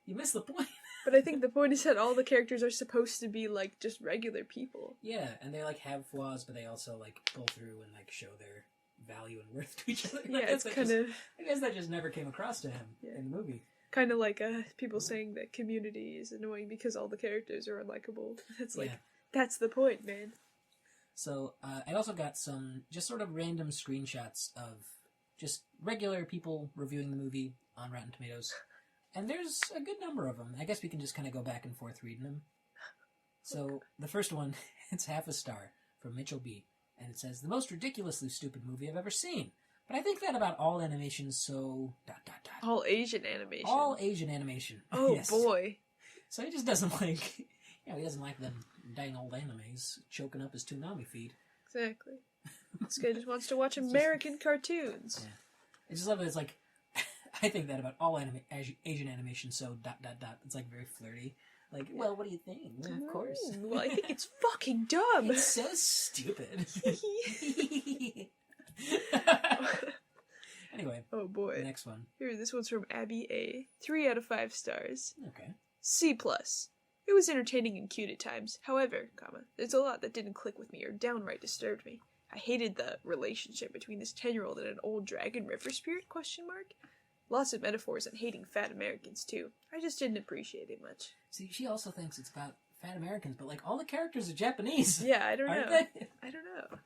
you missed the point. But I think the point is that all the characters are supposed to be, just regular people. Yeah, and they, have flaws, but they also, pull through and, show their value and worth to each other. Yeah, it's kind of... I guess that just never came across to him in the movie. Kind of like people saying that Community is annoying because all the characters are unlikable. It's that's the point, man. So, I also got some just sort of random screenshots of just regular people reviewing the movie on Rotten Tomatoes. And there's a good number of them. I guess we can just kind of go back and forth reading them. So, the first one, it's half a star from Mitchell B. And it says, the most ridiculously stupid movie I've ever seen. But I think that about all animation, so... ... All Asian animation. All Asian animation. Oh, yes. Boy. So he just doesn't he doesn't like them dang old animes choking up his Toonami feed. Exactly. This guy just wants to watch American cartoons. Yeah. I just love it. It's I think that about all Asian animation, so ... It's very flirty. Well, what do you think? Well, of course. Well, I think it's fucking dumb. It's so stupid. Anyway. Oh boy. The next one. Here, this one's from Abby A. 3 out of 5 stars. Okay. C+. It was entertaining and cute at times. However, there's a lot that didn't click with me or downright disturbed me. I hated the relationship between this 10-year-old and an old dragon river spirit, ? Lots of metaphors on hating fat Americans, too. I just didn't appreciate it much. See, she also thinks it's about fat Americans, but, all the characters are Japanese. Yeah, I don't know. They? I don't know.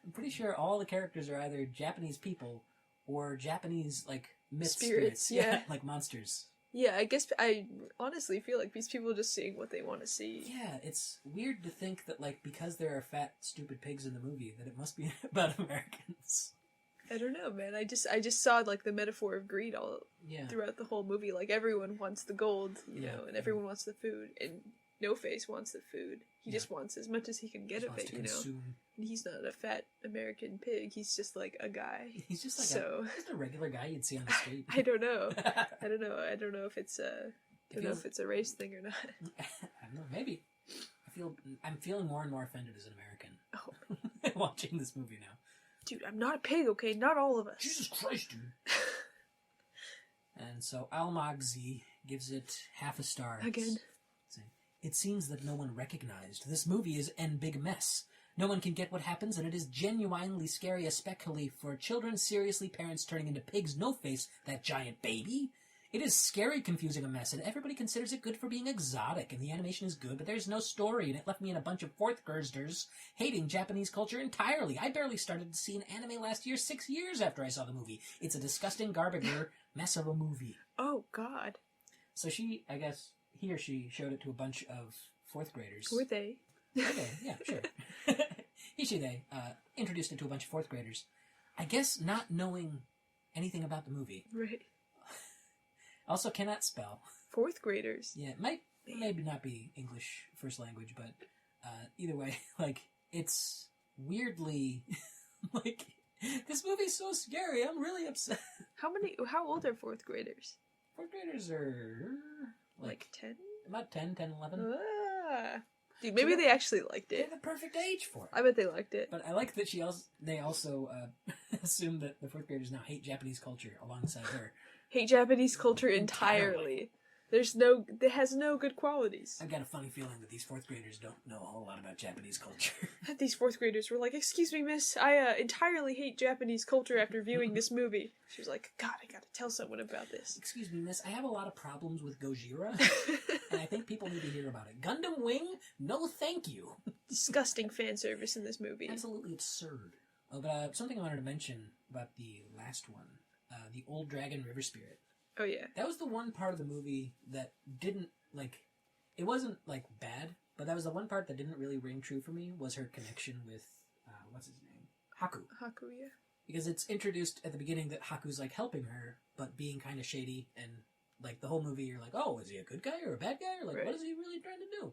I'm pretty sure all the characters are either Japanese people or Japanese, myth spirits. Yeah. Like monsters. Yeah, I guess I honestly feel like these people are just seeing what they want to see. Yeah, it's weird to think that, because there are fat, stupid pigs in the movie, that it must be about Americans. I don't know, man. I just saw, the metaphor of greed all throughout the whole movie. Everyone wants the gold, you know, and everyone wants the food. And No Face wants the food. He just wants as much as he can get of it, you know. And he's not a fat American pig. He's just, a guy. He's just, just a regular guy you'd see on the street. I don't know. I don't know. I don't know if it's a race thing or not. I don't know. Maybe. I'm feeling more and more offended as an American. Oh. Watching this movie now. Dude, I'm not a pig, okay? Not all of us. Jesus Christ, dude. And so Almagzy gives it half a star. Again. It seems that no one recognized. This movie is en big mess. No one can get what happens, and it is genuinely scary, especially for children, seriously parents turning into pigs. No Face, that giant baby. It is scary, confusing a mess, and everybody considers it good for being exotic, and the animation is good, but there's no story, and it left me in a bunch of fourth graders hating Japanese culture entirely. I barely started to see an anime last year, 6 years after I saw the movie. It's a disgusting garbage mess of a movie. Oh, God. So he or she showed it to a bunch of fourth graders. Were they? Okay, yeah, sure. They introduced it to a bunch of fourth graders. I guess not knowing anything about the movie. Right. Also cannot spell. Fourth graders. Yeah, it might maybe not be English first language, but either way, it's weirdly this movie's so scary. I'm really upset. How old are fourth graders? Fourth graders are 10? About 10, 11. Dude, maybe they actually liked it. They're the perfect age for it. I bet they liked it. But I like that they also assume that the fourth graders now hate Japanese culture alongside her. Hate Japanese culture entirely. It has no good qualities. I've got a funny feeling that these fourth graders don't know a whole lot about Japanese culture. These fourth graders were like, "Excuse me, miss, I entirely hate Japanese culture after viewing this movie." She was like, "God, I gotta tell someone about this." Excuse me, miss, I have a lot of problems with Gojira, and I think people need to hear about it. Gundam Wing? No thank you. Disgusting fan service in this movie. Absolutely absurd. Oh, but something I wanted to mention about the last one. The Old Dragon River Spirit. Oh, yeah. That was the one part of the movie that didn't, like, it wasn't, like, bad, but that was the one part that didn't really ring true for me, was her connection with, what's his name? Haku. Haku, yeah. Because it's introduced at the beginning that Haku's, like, helping her, but being kind of shady, and, like, the whole movie, you're like, oh, is he a good guy or a bad guy? Or, like, what is he really trying to do?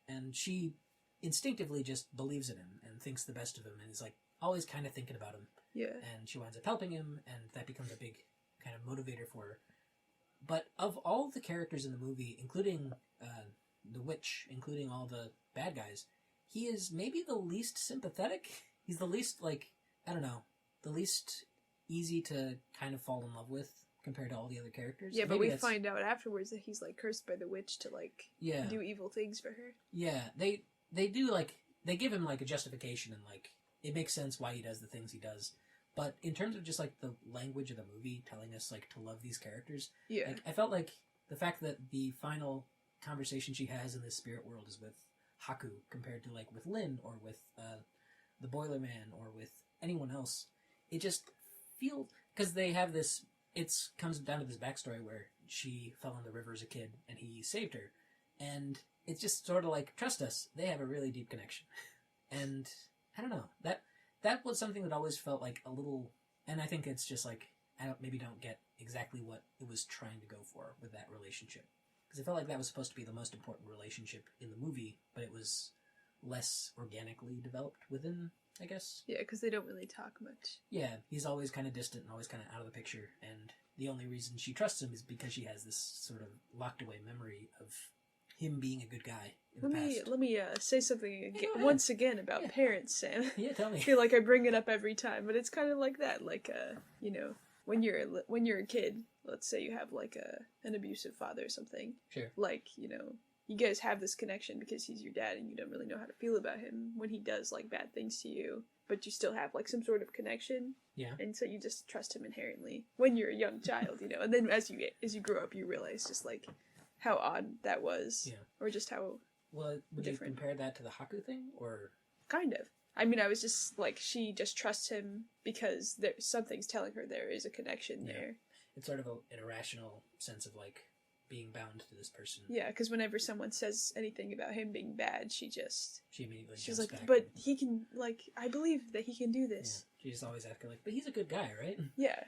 And she instinctively just believes in him and thinks the best of him, and is, like, always kind of thinking about him. Yeah. And she winds up helping him, and that becomes a big kind of motivator for her. But of all the characters in the movie, including the witch, including all the bad guys, he is maybe the least sympathetic. He's the least, like, I don't know, the least easy to kind of fall in love with compared to all the other characters. Yeah, but we find out afterwards that he's, like, cursed by the witch to, like, do evil things for her. Yeah, they do, like, they give him, like, a justification, and, like, it makes sense why he does the things he does. But in terms of just, like, the language of the movie telling us, like, to love these characters, like, I felt like the fact that the final conversation she has in this spirit world is with Haku compared to, like, with Lin or with the Boiler Man or with anyone else, it just feels... Because they have this... It comes down to this backstory where she fell in the river as a kid and he saved her. And it's just sort of like, trust us, they have a really deep connection. And I don't know, that was something that always felt like a little, and I think it's just like, I don't get exactly what it was trying to go for with that relationship. Because I felt like that was supposed to be the most important relationship in the movie, but it was less organically developed within, I guess. Yeah, because they don't really talk much. Yeah, he's always kind of distant and always kind of out of the picture, and the only reason she trusts him is because she has this sort of locked away memory of him being a good guy in the past. Let me say something once again about parents, Sam. Yeah, tell me. I feel like I bring it up every time, but it's kind of like that. Like, you know, when you're a kid, let's say you have like an abusive father or something. Sure. Like, you know, you guys have this connection because he's your dad, and you don't really know how to feel about him when he does like bad things to you, but you still have like some sort of connection. Yeah. And so you just trust him inherently when you're a young child, you know. And then as you grow up, you realize just like how odd that was, or just how would different. You compare that to the Haku thing, or kind of? I mean, I was just like, she just trusts him because something's telling her there is a connection there. It's sort of an irrational sense of like being bound to this person. Yeah, because whenever someone says anything about him being bad, she immediately she's like, back but he can, like, I believe that he can do this. Yeah. She's always asking like, but he's a good guy, right? Yeah.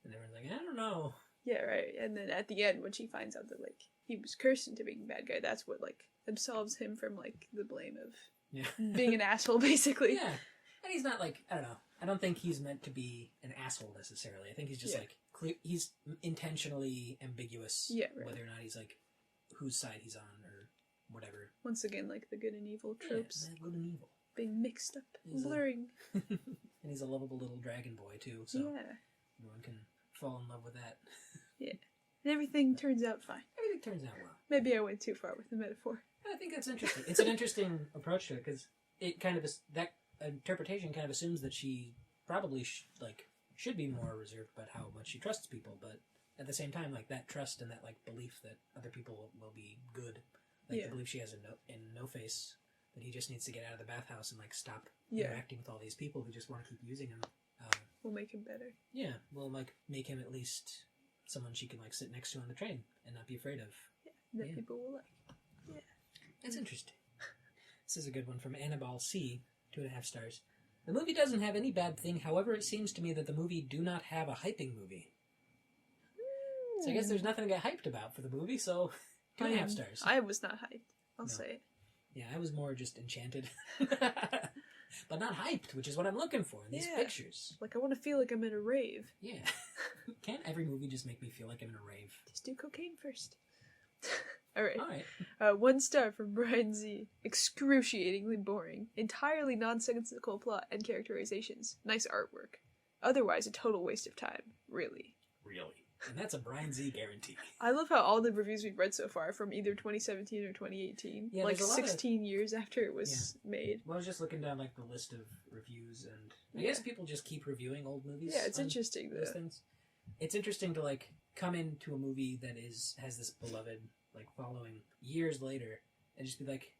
And everyone's like, I don't know. Yeah, right. And then at the end, when she finds out that like he was cursed into being a bad guy, that's what like absolves him from like the blame of being an asshole, basically. Yeah. And he's not like, I don't know. I don't think he's meant to be an asshole necessarily. I think he's just like he's intentionally ambiguous whether or not he's like whose side he's on or whatever. Once again, like the good and evil tropes. Yeah, good and evil. Being mixed up, blurring. And he's a lovable little dragon boy too, so everyone can fall in love with that. Yeah. And everything turns out fine. Everything turns out well. Maybe I went too far with the metaphor. I think that's interesting. It's an interesting approach to it, because it kind of that interpretation kind of assumes that she probably should be more reserved about how much she trusts people, but at the same time, like that trust and that like belief that other people will be good, like the belief she has in No Face, that he just needs to get out of the bathhouse and like stop interacting with all these people who just want to keep using him. Will make him better. Yeah, will like make him at least someone she can like sit next to on the train and not be afraid of. Yeah, that people will like. Yeah, that's interesting. This is a good one from Annabelle C. 2.5 stars. The movie doesn't have any bad thing. However, it seems to me that the movie do not have a hyping movie. So I guess there's nothing to get hyped about for the movie. So 2.5 stars. I was not hyped. I'll say it. Yeah, I was more just enchanted. But not hyped, which is what I'm looking for in these pictures. Like, I want to feel like I'm in a rave. Yeah. Can't every movie just make me feel like I'm in a rave? Just do cocaine first. All right. 1 star from Brian Z. Excruciatingly boring. Entirely nonsensical plot and characterizations. Nice artwork. Otherwise, a total waste of time. Really. And that's a Brian Z guarantee. I love how all the reviews we've read so far from either 2017 or 2018, like 16 years after it was made. Well, I was just looking down like the list of reviews, and I guess people just keep reviewing old movies. Yeah, it's interesting though. Things. It's interesting to like come into a movie that has this beloved like following years later, and just be like,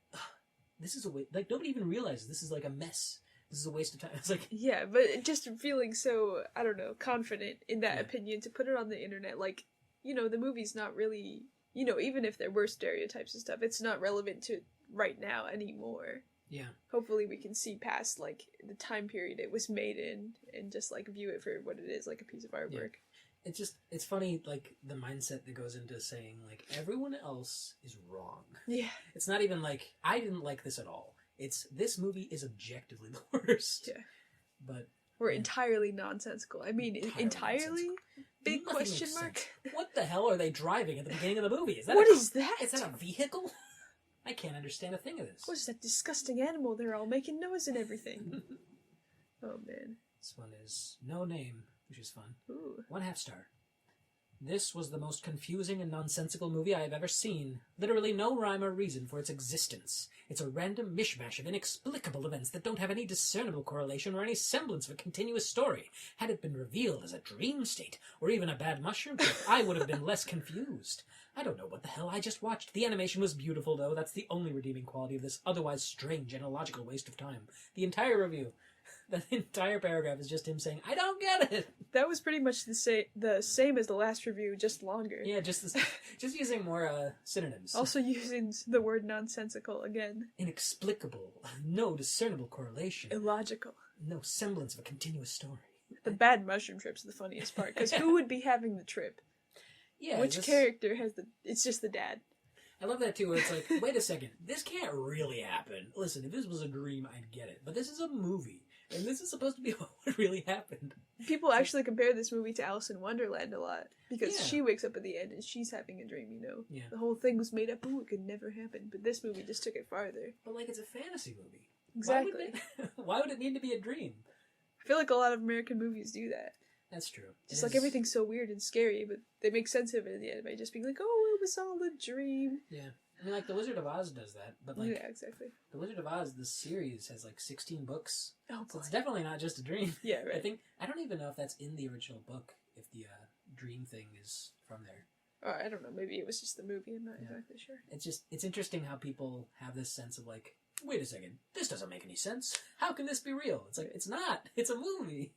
this is a waste. Like nobody even realizes this is like a mess. This is a waste of time. It's like but just feeling so, I don't know, confident in that opinion to put it on the internet, like, you know, the movie's not really, you know, even if there were stereotypes and stuff, it's not relevant to right now anymore. Yeah. Hopefully we can see past, like, the time period it was made in and just, like, view it for what it is, like a piece of artwork. Yeah. It's funny, like, the mindset that goes into saying, like, everyone else is wrong. Yeah. It's not even like, I didn't like this at all. It's, this movie is objectively the worst. Yeah. But... Or entirely nonsensical. I mean, entirely? Big Nothing question makes mark? sense. What the hell are they driving at the beginning of the movie? Is that What is that? Is that a vehicle? I can't understand a thing of this. What is that disgusting animal? They're all making noise and everything. Oh, man. This one is no name, which is fun. Ooh. 1/2 star. This was the most confusing and nonsensical movie I have ever seen. Literally no rhyme or reason for its existence. It's a random mishmash of inexplicable events that don't have any discernible correlation or any semblance of a continuous story. Had it been revealed as a dream state, or even a bad mushroom trip, I would have been less confused. I don't know what the hell I just watched. The animation was beautiful, though. That's the only redeeming quality of this otherwise strange and illogical waste of time. The entire review, the entire paragraph is just him saying, I don't get it! That was pretty much the same as the last review, just longer. Yeah, just using more synonyms. Also using the word nonsensical again. Inexplicable. No discernible correlation. Illogical. No semblance of a continuous story. The bad mushroom trip's the funniest part, because who would be having the trip? Yeah. Which character has the... It's just the dad. I love that too, where it's like, wait a second, this can't really happen. Listen, if this was a dream, I'd get it. But this is a movie. And this is supposed to be what really happened. People actually compare this movie to Alice in Wonderland a lot. Because Yeah. she wakes up at the end and she's having a dream, you know? Yeah. The whole thing was made up. Ooh, it could never happen. But this movie just took it farther. But like, it's a fantasy movie. Exactly. Why would it need to be a dream? I feel like a lot of American movies do that. That's true. Just like everything's so weird and scary, but they make sense of it in the end by just being like, oh, it was all a dream. Yeah. I mean, like, The Wizard of Oz does that, but, like, Yeah, exactly. The Wizard of Oz, the series, has, like, 16 books. Oh, So boy. it's definitely not just a dream. Yeah, right. I don't even know if that's in the original book, if the dream thing is from there. Or, I don't know, maybe it was just the movie, I'm not exactly sure. It's interesting how people have this sense of, like, wait a second, this doesn't make any sense. How can this be real? It's like, it's not. It's a movie.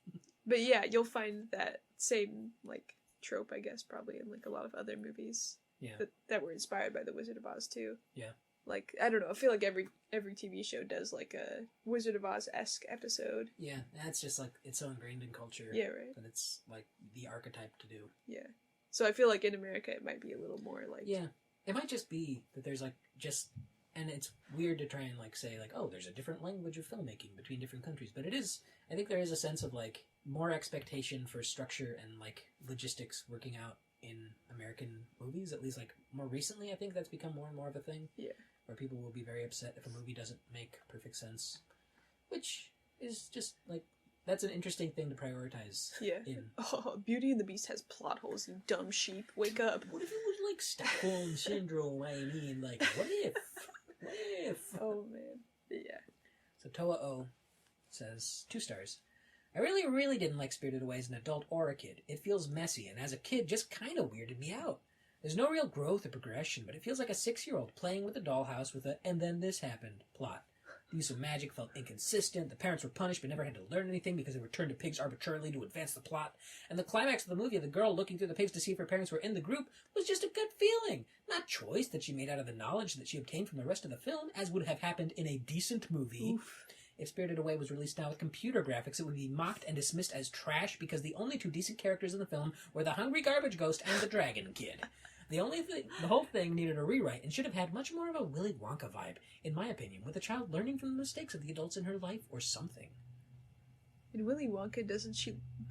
But yeah, you'll find that same, like, trope, I guess, probably in, like, a lot of other movies. Yeah. That were inspired by The Wizard of Oz, too. Yeah. Like, I don't know, I feel like every TV show does, like, a Wizard of Oz-esque episode. Yeah, that's just, like, it's so ingrained in culture. Yeah, right. That it's, like, the archetype to do. Yeah. So I feel like in America it might be a little more, like... Yeah. It might just be that there's, like, just... And it's weird to try and, like, say, like, oh, there's a different language of filmmaking between different countries. But it is... I think there is a sense of, like, more expectation for structure and, like, logistics working out in American movies. At least, like, more recently, I think that's become more and more of a thing. Yeah. Where people will be very upset if a movie doesn't make perfect sense. Which is just, like... That's an interesting thing to prioritize. Yeah. Oh, Beauty and the Beast has plot holes, you dumb sheep. Wake up. What if it was like Stockholm Syndrome? I mean, like, what if? What if? Oh, man. Yeah. So Toa O says, 2 stars. I really didn't like Spirited Away as an adult or a kid. It feels messy, and as a kid, just kind of weirded me out. There's no real growth or progression, but it feels like a 6-year-old playing with a dollhouse with a "and then this happened" plot. The use of magic felt inconsistent, the parents were punished but never had to learn anything because they were turned to pigs arbitrarily to advance the plot, and the climax of the movie of the girl looking through the pigs to see if her parents were in the group was just a gut feeling, not choice that she made out of the knowledge that she obtained from the rest of the film, as would have happened in a decent movie. Oof. If Spirited Away was released now with computer graphics, it would be mocked and dismissed as trash because the only 2 decent characters in the film were the hungry garbage ghost and the dragon kid. The whole thing needed a rewrite and should have had much more of a Willy Wonka vibe, in my opinion, with the child learning from the mistakes of the adults in her life or something. In Willy Wonka, doesn't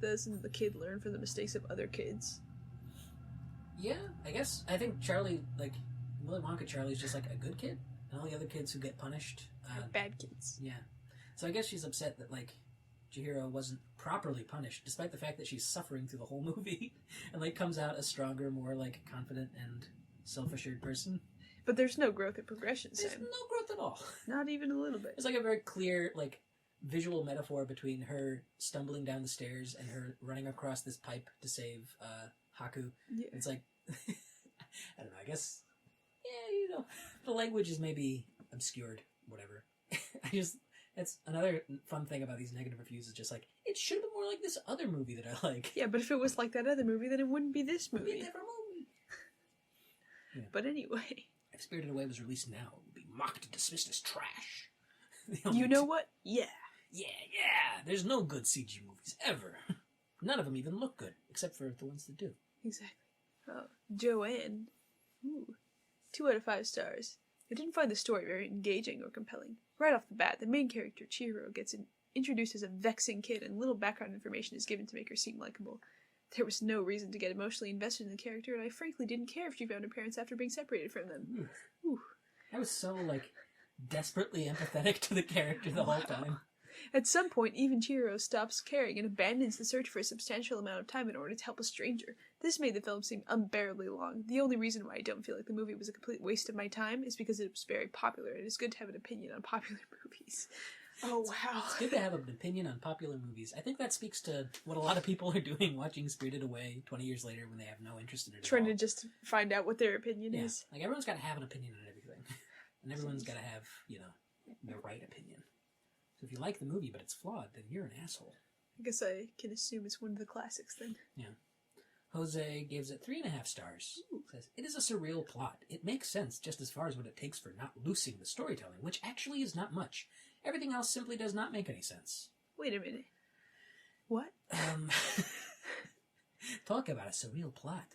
the kid learn from the mistakes of other kids? Yeah, I think Charlie, like, Willy Wonka, Charlie's just like a good kid, and all the other kids who get punished Are bad kids. Yeah. So I guess she's upset that, like, Chihiro wasn't properly punished, despite the fact that she's suffering through the whole movie, and, like, comes out a stronger, more, like, confident and self-assured person. But there's no growth or progression, Sam. There's no growth at all. Not even a little bit. There's, like, a very clear, like, visual metaphor between her stumbling down the stairs and her running across this pipe to save Haku. Yeah. It's like, I don't know, I guess, yeah, you know, the language is maybe obscured, whatever. That's another fun thing about these negative reviews is just like, it should have been more like this other movie that I like. Yeah, but if it was like that other movie, then it wouldn't be this It would be a movie. different movie. Yeah. But anyway. If Spirited Away was released now, it would be mocked and dismissed as trash. You know what? Yeah. Yeah. There's no good CG movies, ever. None of them even look good, except for the ones that do. Exactly. Oh, Joanne. Ooh. 2 out of 5 stars. I didn't find the story very engaging or compelling. Right off the bat, the main character, Chihiro, gets introduced as a vexing kid, and little background information is given to make her seem likable. There was no reason to get emotionally invested in the character, and I frankly didn't care if she found her parents after being separated from them. Ooh. I was so, desperately empathetic to the character the whole time. At some point, even Chihiro stops caring and abandons the search for a substantial amount of time in order to help a stranger. This made the film seem unbearably long. The only reason why I don't feel like the movie was a complete waste of my time is because it was very popular, and it's good to have an opinion on popular movies. Oh, wow. It's good to have an opinion on popular movies. I think that speaks to what a lot of people are doing watching Spirited Away 20 years later when they have no interest in it Trying to just find out what their opinion is. Everyone's got to have an opinion on everything. And everyone's got to have, the right opinion. So if you like the movie but it's flawed, then you're an asshole. I guess I can assume it's one of the classics then. Yeah. Jose gives it 3.5 stars. Says, it is a surreal plot. It makes sense just as far as what it takes for not loosing the storytelling, which actually is not much. Everything else simply does not make any sense. Wait a minute. What? Talk about a surreal plot.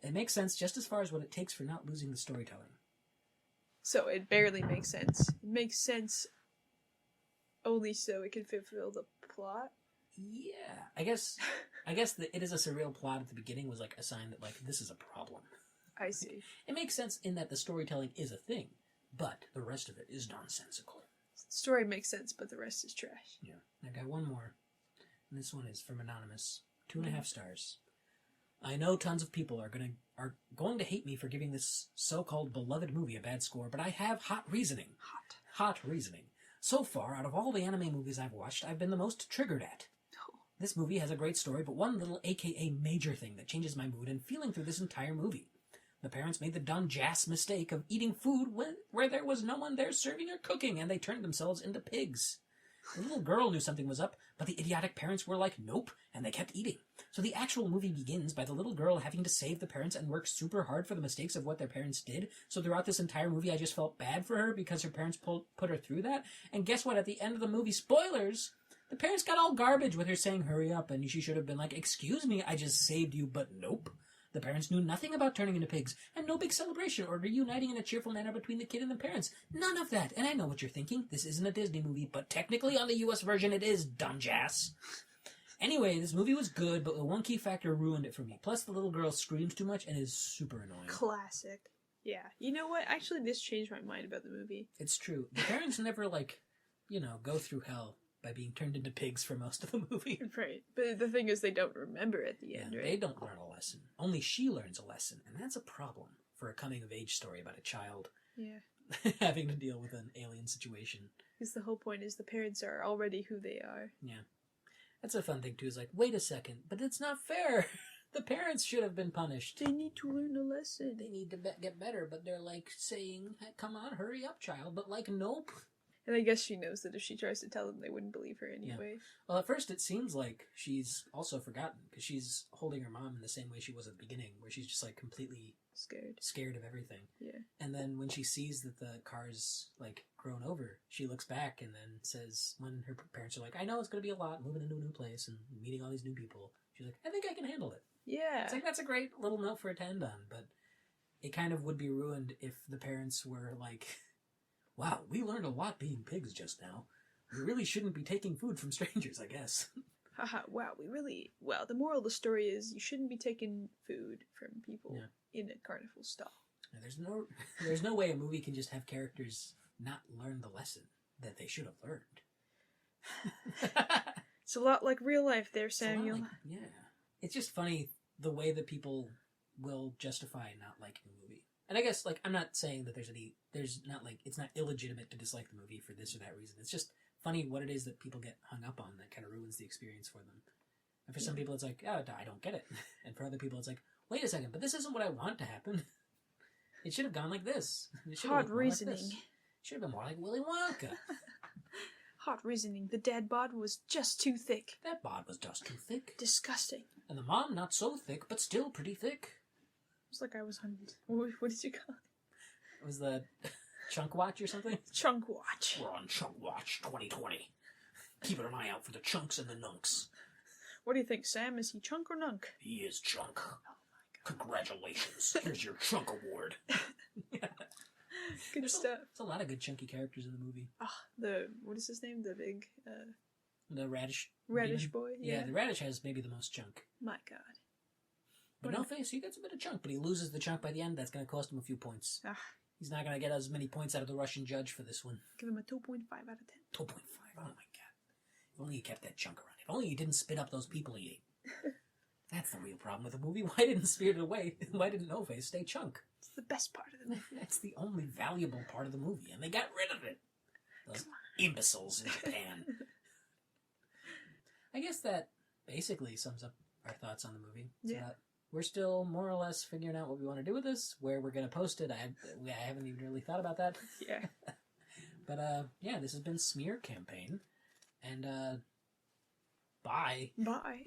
It makes sense just as far as what it takes for not losing the storytelling. So it barely makes sense. It makes sense only so it can fulfill the plot? Yeah. I guess that it is a surreal plot at the beginning was a sign that this is a problem. I see. It makes sense in that the storytelling is a thing, but the rest of it is nonsensical. The story makes sense, but the rest is trash. Yeah. I got one more. And this one is from Anonymous. 2.5 stars. I know tons of people are going to hate me for giving this so-called beloved movie a bad score, but I have hot reasoning. Hot reasoning. So far, out of all the anime movies I've watched, I've been the most triggered at. This movie has a great story, but one little aka major thing that changes my mood and feeling through this entire movie. The parents made the dumb jass mistake of eating food where there was no one there serving or cooking, and they turned themselves into pigs. The little girl knew something was up, but the idiotic parents were like, nope, and they kept eating. So the actual movie begins by the little girl having to save the parents and work super hard for the mistakes of what their parents did. So throughout this entire movie, I just felt bad for her because her parents put her through that. And guess what? At the end of the movie, spoilers, the parents got all garbage with her saying, hurry up, and she should have been like, excuse me, I just saved you, but nope. The parents knew nothing about turning into pigs, and no big celebration or reuniting in a cheerful manner between the kid and the parents. None of that. And I know what you're thinking. This isn't a Disney movie, but technically on the US version it is, dumb jazz. Anyway, this movie was good, but the one key factor ruined it for me. Plus, the little girl screams too much and is super annoying. Classic. Yeah. You know what? Actually, this changed my mind about the movie. It's true. The parents never, go through hell by being turned into pigs for most of the movie. Right. But the thing is, they don't remember at the end, right? They don't learn a lesson. Only she learns a lesson, and that's a problem for a coming-of-age story about a child having to deal with an alien situation. Because the whole point is the parents are already who they are. Yeah. That's a fun thing, too, is wait a second, but it's not fair. The parents should have been punished. They need to learn a lesson. They need to get better, but they're, saying, hey, come on, hurry up, child, but, nope. And I guess she knows that if she tries to tell them, they wouldn't believe her anyway. Yeah. Well, at first it seems like she's also forgotten, because she's holding her mom in the same way she was at the beginning, where she's just, completely scared of everything. Yeah. And then when she sees that the car's, grown over, she looks back and then says, when her parents are like, I know it's going to be a lot, moving into a new place and meeting all these new people, she's like, I think I can handle it. Yeah. It's that's a great little note for it to end on, but it kind of would be ruined if the parents were wow, we learned a lot being pigs just now. We really shouldn't be taking food from strangers, I guess. Haha, wow, well, the moral of the story is you shouldn't be taking food from people in a carnival stall. And there's no way a movie can just have characters not learn the lesson that they should have learned. It's a lot like real life there, Samuel. Yeah. It's just funny the way that people will justify not liking a movie. And I guess, I'm not saying that it's not illegitimate to dislike the movie for this or that reason. It's just funny what it is that people get hung up on that kind of ruins the experience for them. And for some people, it's oh, I don't get it. And for other people, it's wait a second, but this isn't what I want to happen. It should have gone like this. Hard reasoning. It should have been more like Willy Wonka. Hot reasoning. The dad bod was just too thick. That bod was just too thick. Disgusting. And the mom not so thick, but still pretty thick. It's like I was on. What did you call it? It was the Chunk Watch or something? Chunk Watch. We're on Chunk Watch 2020. Keeping an eye out for the chunks and the nunks. What do you think, Sam? Is he chunk or nunk? He is chunk. Oh my god. Congratulations. Here's your chunk award. Good stuff. There's a lot of good chunky characters in the movie. What is his name? The big, The radish. boy? Yeah, the radish has maybe the most chunk. My god. But no face, he gets a bit of chunk, but he loses the chunk by the end. That's going to cost him a few points. He's not going to get as many points out of the Russian judge for this one. Give him a 2.5 out of 10. 2.5. Oh my god. If only he kept that chunk around. If only he didn't spit up those people he ate. That's the real problem with the movie. Why didn't Spirit Away? Why didn't No Face stay chunk? It's the best part of the movie. That's the only valuable part of the movie, and they got rid of it. Those imbeciles in Japan. I guess that basically sums up our thoughts on the movie. Yeah. We're still more or less figuring out what we want to do with this, where we're going to post it. I haven't even really thought about that. Yeah. But, yeah, this has been Smear Campaign. And, bye. Bye.